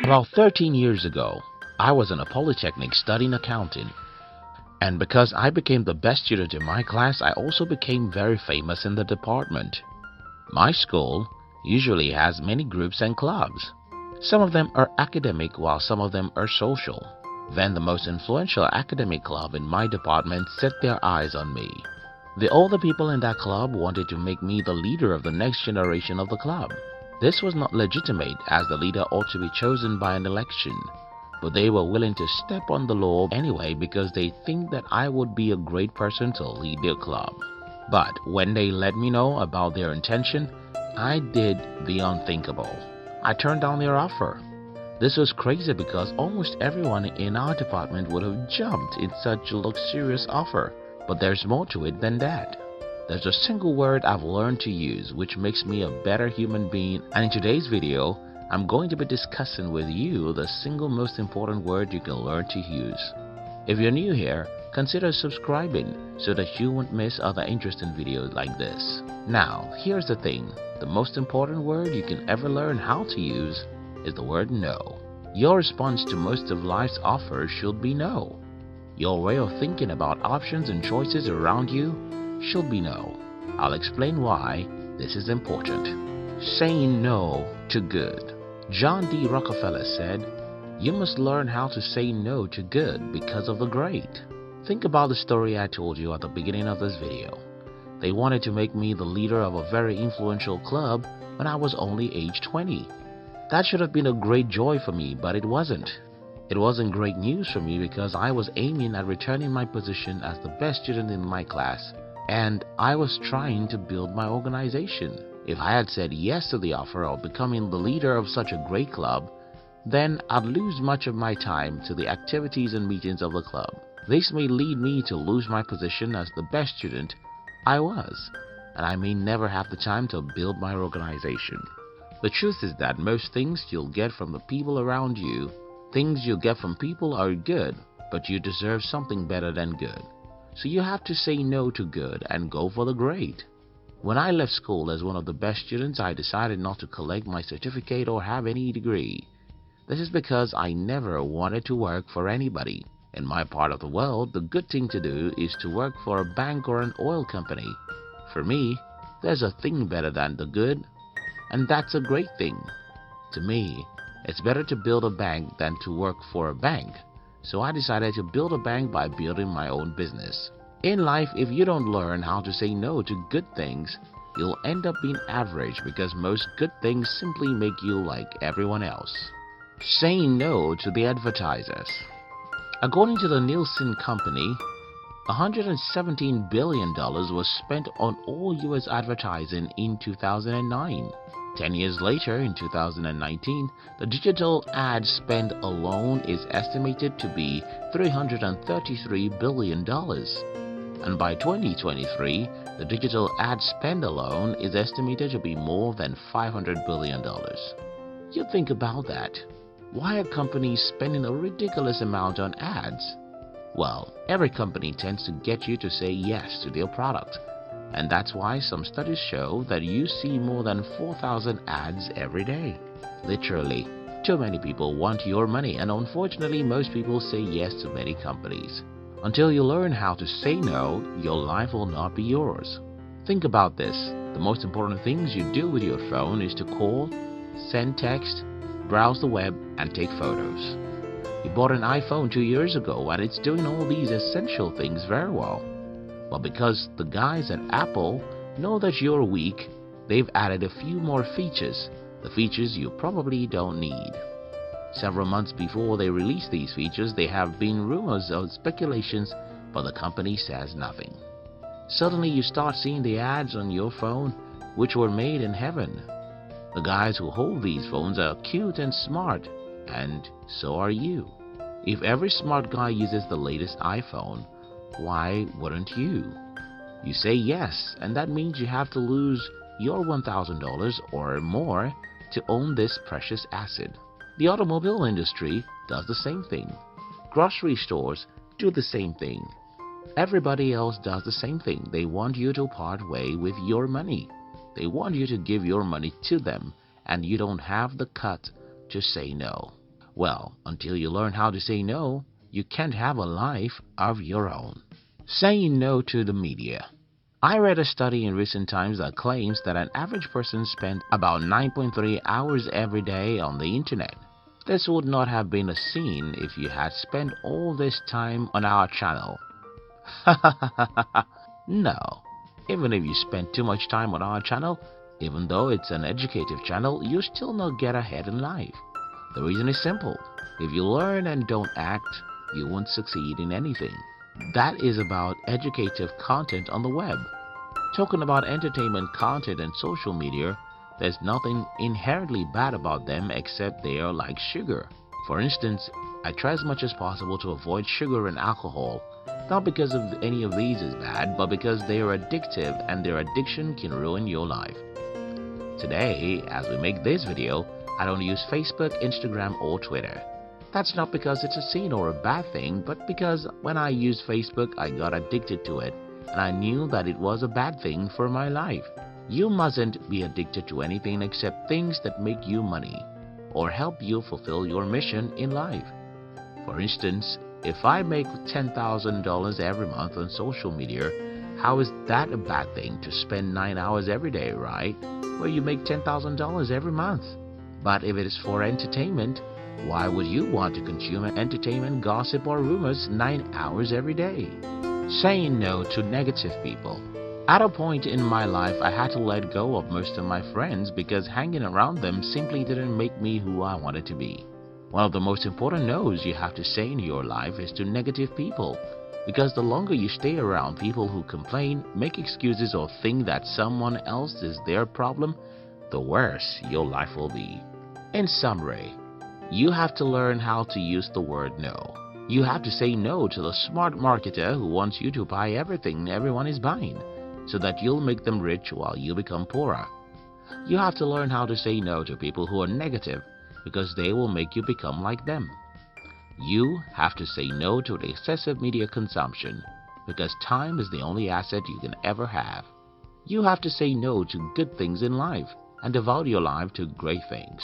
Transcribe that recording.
About 13 years ago, I was in a polytechnic studying accounting, and because I became the best student in my class, I also became very famous in the department. My school usually has many groups and clubs. Some of them are academic while some of them are social. Then the most influential academic club in my department set their eyes on me. The older people in that club wanted to make me the leader of the next generation of the club. This was not legitimate as the leader ought to be chosen by an election, but they were willing to step on the law anyway because they think that I would be a great person to lead their club. But when they let me know about their intention, I did the unthinkable. I turned down their offer. This was crazy because almost everyone in our department would have jumped in such a luxurious offer, but there's more to it than that. There's a single word I've learned to use which makes me a better human being, and in today's video, I'm going to be discussing with you the single most important word you can learn to use. If you're new here, consider subscribing so that you won't miss other interesting videos like this. Now, here's the thing. The most important word you can ever learn how to use is the word no. Your response to most of life's offers should be no. Your way of thinking about options and choices around you should be no. I'll explain why this is important. Saying no to good. John D. Rockefeller said, "You must learn how to say no to good because of the great." Think about the story I told you at the beginning of this video. They wanted to make me the leader of a very influential club when I was only age 20. That should have been a great joy for me, but it wasn't. It wasn't great news for me because I was aiming at returning my position as the best student in my class, and I was trying to build my organization. If I had said yes to the offer of becoming the leader of such a great club, then I'd lose much of my time to the activities and meetings of the club. This may lead me to lose my position as the best student I was, and I may never have the time to build my organization. The truth is that most things you'll get from the people around you, things you get from people are good, but you deserve something better than good. So you have to say no to good and go for the great. When I left school as one of the best students, I decided not to collect my certificate or have any degree. This is because I never wanted to work for anybody. In my part of the world, the good thing to do is to work for a bank or an oil company. For me, there's a thing better than the good, and that's a great thing. To me, it's better to build a bank than to work for a bank. So I decided to build a bank by building my own business. In life, if you don't learn how to say no to good things, you'll end up being average because most good things simply make you like everyone else. Saying no to the advertisers. According to the Nielsen Company, $117 billion was spent on all U.S. advertising in 2009. 10 years later, in 2019, the digital ad spend alone is estimated to be $333 billion. And by 2023, the digital ad spend alone is estimated to be more than $500 billion. You think about that. Why are companies spending a ridiculous amount on ads? Well, every company tends to get you to say yes to their product. And that's why some studies show that you see more than 4,000 ads every day. Literally, too many people want your money, and unfortunately most people say yes to many companies. Until you learn how to say no, your life will not be yours. Think about this. The most important things you do with your phone is to call, send text, browse the web, and take photos. You bought an iPhone 2 years ago and it's doing all these essential things very well. But because the guys at Apple know that you're weak, they've added a few more features, the features you probably don't need. Several months before they release these features, there have been rumors or speculations, but the company says nothing. Suddenly you start seeing the ads on your phone, which were made in heaven. The guys who hold these phones are cute and smart, and so are you. If every smart guy uses the latest iPhone, why wouldn't you? You say yes, and that means you have to lose your $1,000 or more to own this precious asset. The automobile industry does the same thing. Grocery stores do the same thing. Everybody else does the same thing. They want you to part way with your money. They want you to give your money to them, and you don't have the cut to say no. Well, until you learn how to say no, you can't have a life of your own. Saying no to the media. I read a study in recent times that claims that an average person spent about 9.3 hours every day on the internet. This would not have been a sin if you had spent all this time on our channel. No. Even if you spend too much time on our channel, even though it's an educative channel, you still not get ahead in life. The reason is simple. If you learn and don't act, you won't succeed in anything. That is about educative content on the web. Talking about entertainment content and social media, there's nothing inherently bad about them except they are like sugar. For instance, I try as much as possible to avoid sugar and alcohol, not because of any of these is bad, but because they are addictive and their addiction can ruin your life. Today, as we make this video, I don't use Facebook, Instagram, or Twitter. That's not because it's a sin or a bad thing, but because when I used Facebook, I got addicted to it, and I knew that it was a bad thing for my life. You mustn't be addicted to anything except things that make you money or help you fulfill your mission in life. For instance, if I make $10,000 every month on social media, how is that a bad thing to spend 9 hours every day, right? Where you make $10,000 every month. But if it is for entertainment, why would you want to consume entertainment, gossip, or rumors 9 hours every day? Saying no to negative people. At a point in my life, I had to let go of most of my friends because hanging around them simply didn't make me who I wanted to be. One of the most important no's you have to say in your life is to negative people, because the longer you stay around people who complain, make excuses, or think that someone else is their problem, the worse your life will be. In summary, you have to learn how to use the word no. You have to say no to the smart marketer who wants you to buy everything everyone is buying, so that you'll make them rich while you become poorer. You have to learn how to say no to people who are negative, because they will make you become like them. You have to say no to the excessive media consumption, because time is the only asset you can ever have. You have to say no to good things in life and devote your life to great things.